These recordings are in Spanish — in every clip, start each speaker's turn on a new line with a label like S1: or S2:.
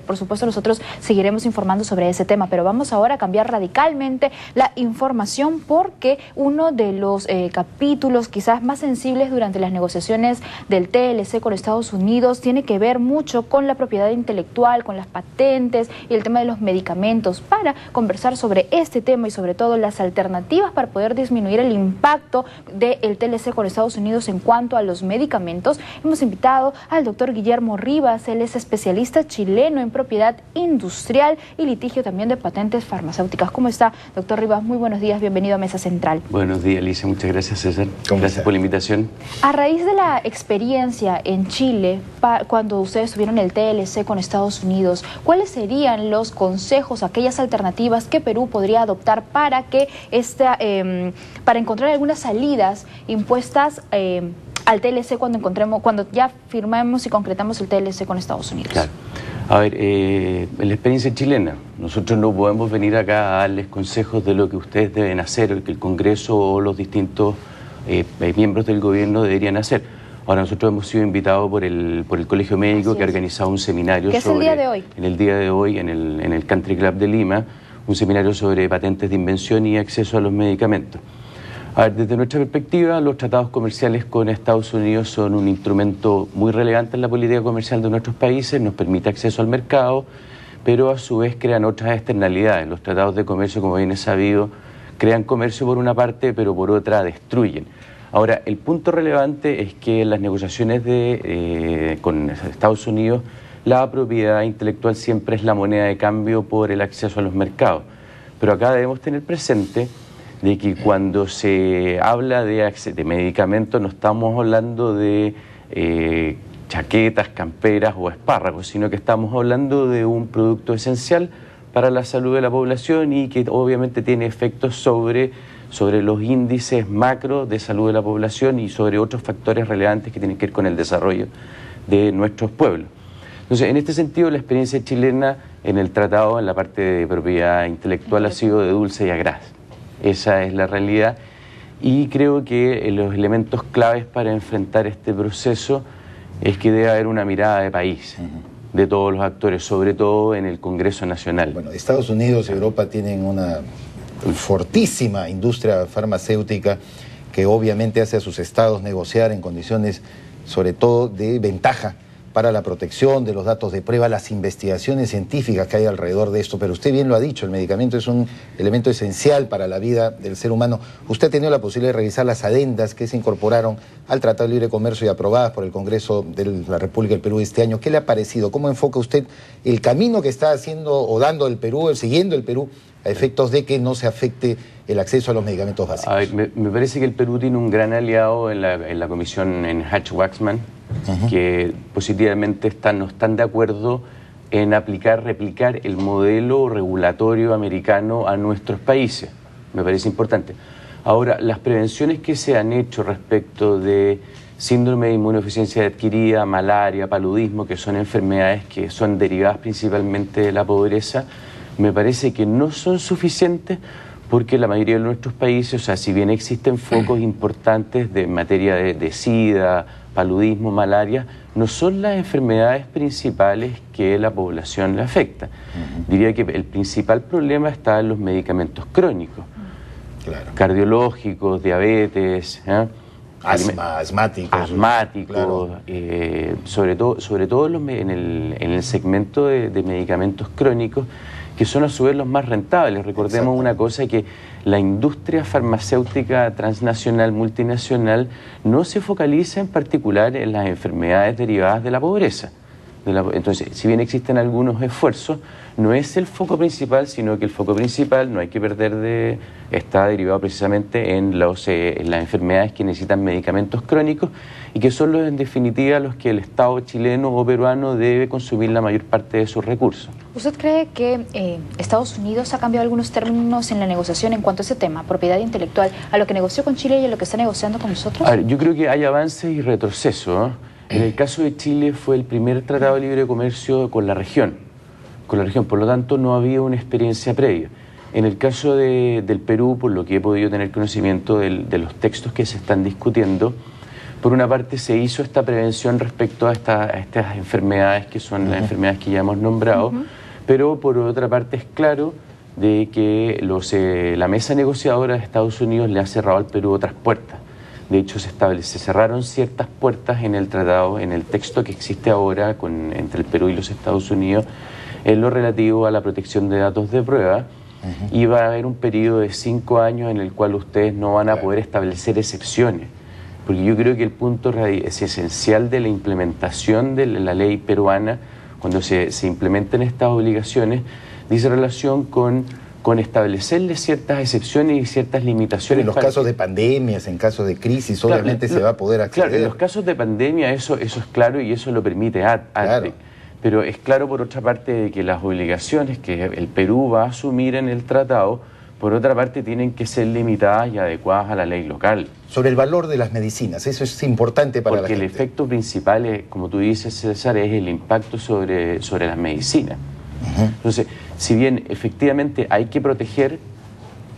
S1: Por supuesto, nosotros seguiremos informando sobre ese tema, pero vamos ahora a cambiar radicalmente la información porque uno de los capítulos quizás más sensibles durante las negociaciones del TLC con Estados Unidos tiene que ver mucho con la propiedad intelectual, con las patentes y el tema de los medicamentos. Para conversar sobre este tema y sobre todo las alternativas para poder disminuir el impacto del TLC con Estados Unidos en cuanto a los medicamentos, hemos invitado al doctor Guillermo Rivas. Él es especialista chileno en propiedad industrial y litigio también de patentes farmacéuticas. ¿Cómo está, doctor Rivas? Muy buenos días, bienvenido a Mesa Central.
S2: Buenos días, Alicia, muchas gracias, César. Gracias por la invitación.
S1: A raíz de la experiencia en Chile, cuando ustedes tuvieron el TLC con Estados Unidos, ¿cuáles serían los consejos, aquellas alternativas que Perú podría adoptar para que para encontrar algunas salidas impuestas al TLC cuando ya firmamos y concretamos el TLC con Estados Unidos?
S2: Claro. A ver, en la experiencia chilena, nosotros no podemos venir acá a darles consejos de lo que ustedes deben hacer, o que el Congreso o los distintos miembros del gobierno deberían hacer. Ahora, nosotros hemos sido invitados por el Colegio Médico, que ha organizado un seminario
S1: sobre... ¿Qué es el día de hoy?
S2: En el día de hoy, en el Country Club de Lima, un seminario sobre patentes de invención y acceso a los medicamentos. A ver, desde nuestra perspectiva, los tratados comerciales con Estados Unidos son un instrumento muy relevante en la política comercial de nuestros países, nos permite acceso al mercado, pero a su vez crean otras externalidades. Los tratados de comercio, como bien es sabido, crean comercio por una parte, pero por otra destruyen. Ahora, el punto relevante es que en las negociaciones con Estados Unidos, la propiedad intelectual siempre es la moneda de cambio por el acceso a los mercados. Pero acá debemos tener presente de que cuando se habla de medicamentos no estamos hablando de chaquetas, camperas o espárragos, sino que estamos hablando de un producto esencial para la salud de la población y que obviamente tiene efectos sobre los índices macro de salud de la población y sobre otros factores relevantes que tienen que ver con el desarrollo de nuestros pueblos. Entonces, en este sentido, la experiencia chilena en el tratado, en la parte de propiedad intelectual, ha sido de dulce y agraz. Esa es la realidad y creo que los elementos claves para enfrentar este proceso es que debe haber una mirada de país, de todos los actores, sobre todo en el Congreso Nacional.
S3: Bueno, Estados Unidos y Europa tienen una fortísima industria farmacéutica que obviamente hace a sus estados negociar en condiciones sobre todo de ventaja para la protección de los datos de prueba, las investigaciones científicas que hay alrededor de esto. Pero usted bien lo ha dicho, el medicamento es un elemento esencial para la vida del ser humano. Usted ha tenido la posibilidad de revisar las adendas que se incorporaron al Tratado de Libre Comercio y aprobadas por el Congreso de la República del Perú este año. ¿Qué le ha parecido? ¿Cómo enfoca usted el camino que está haciendo o dando el Perú, siguiendo el Perú, a efectos de que no se afecte el acceso a los medicamentos básicos?
S2: A ver, me parece que el Perú tiene un gran aliado en la comisión en Hatch-Waxman, que positivamente no están de acuerdo en replicar el modelo regulatorio americano a nuestros países. Me parece importante. Ahora, las prevenciones que se han hecho respecto de síndrome de inmunodeficiencia adquirida, malaria, paludismo, que son enfermedades que son derivadas principalmente de la pobreza, me parece que no son suficientes porque la mayoría de nuestros países, o sea, si bien existen focos importantes en materia de SIDA, paludismo, malaria, no son las enfermedades principales que la población le afecta. Diría que el principal problema está en los medicamentos crónicos, cardiológicos, diabetes, asmáticos, sobre todo en el segmento de medicamentos crónicos, que son a su vez los más rentables. Recordemos una cosa, que la industria farmacéutica transnacional, multinacional, no se focaliza en particular en las enfermedades derivadas de la pobreza. Entonces, si bien existen algunos esfuerzos, no es el foco principal, sino que el foco principal, no hay que perder está derivado precisamente en las enfermedades que necesitan medicamentos crónicos y que son en definitiva los que el Estado chileno o peruano debe consumir la mayor parte de sus recursos.
S1: ¿Usted cree que Estados Unidos ha cambiado algunos términos en la negociación en cuanto a ese tema, propiedad intelectual, a lo que negoció con Chile y a lo que está negociando con nosotros?
S2: A ver, yo creo que hay avances y retrocesos. En el caso de Chile fue el primer tratado de libre comercio con la región, por lo tanto no había una experiencia previa. En el caso del Perú, por lo que he podido tener conocimiento de los textos que se están discutiendo, Por una parte se hizo esta prevención respecto a estas enfermedades que son las enfermedades que ya hemos nombrado, pero por otra parte es claro de que la mesa negociadora de Estados Unidos le ha cerrado al Perú otras puertas. De hecho, se cerraron ciertas puertas en el tratado, en el texto que existe ahora entre el Perú y los Estados Unidos, en lo relativo a la protección de datos de prueba, y va a haber un periodo de 5 años en el cual ustedes no van a poder establecer excepciones. Porque yo creo que el punto es esencial de la implementación de la ley peruana, cuando se implementen estas obligaciones, dice relación con establecerle ciertas excepciones y ciertas limitaciones.
S3: En los casos de pandemias, en casos de crisis, obviamente se va a poder acceder.
S2: Claro, en los casos de pandemia eso es claro y eso lo permite ADPE. Pero es claro, por otra parte, de que las obligaciones que el Perú va a asumir en el tratado, por otra parte, tienen que ser limitadas y adecuadas a la ley local.
S3: Sobre el valor de las medicinas, eso es importante para la gente.
S2: Porque el efecto principal, como tú dices, César, es el impacto sobre las medicinas. Entonces, si bien efectivamente hay que proteger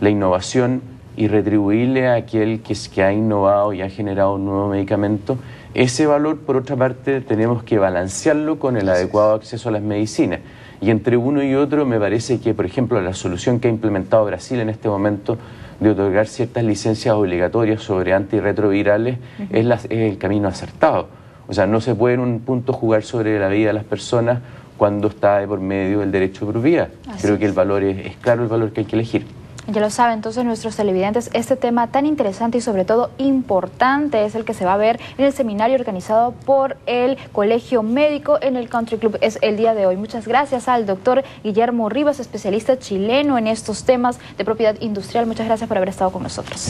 S2: la innovación y retribuirle a aquel que ha innovado y ha generado un nuevo medicamento, ese valor, por otra parte, tenemos que balancearlo con el adecuado acceso a las medicinas. Y entre uno y otro me parece que, por ejemplo, la solución que ha implementado Brasil en este momento de otorgar ciertas licencias obligatorias sobre antirretrovirales es el camino acertado. O sea, no se puede en un punto jugar sobre la vida de las personas cuando está de por medio el derecho de propiedad. Creo que el valor es claro el valor que hay que elegir.
S1: Ya lo saben entonces nuestros televidentes, este tema tan interesante y sobre todo importante es el que se va a ver en el seminario organizado por el Colegio Médico en el Country Club. Es el día de hoy. Muchas gracias al doctor Guillermo Rivas, especialista chileno en estos temas de propiedad industrial. Muchas gracias por haber estado con nosotros.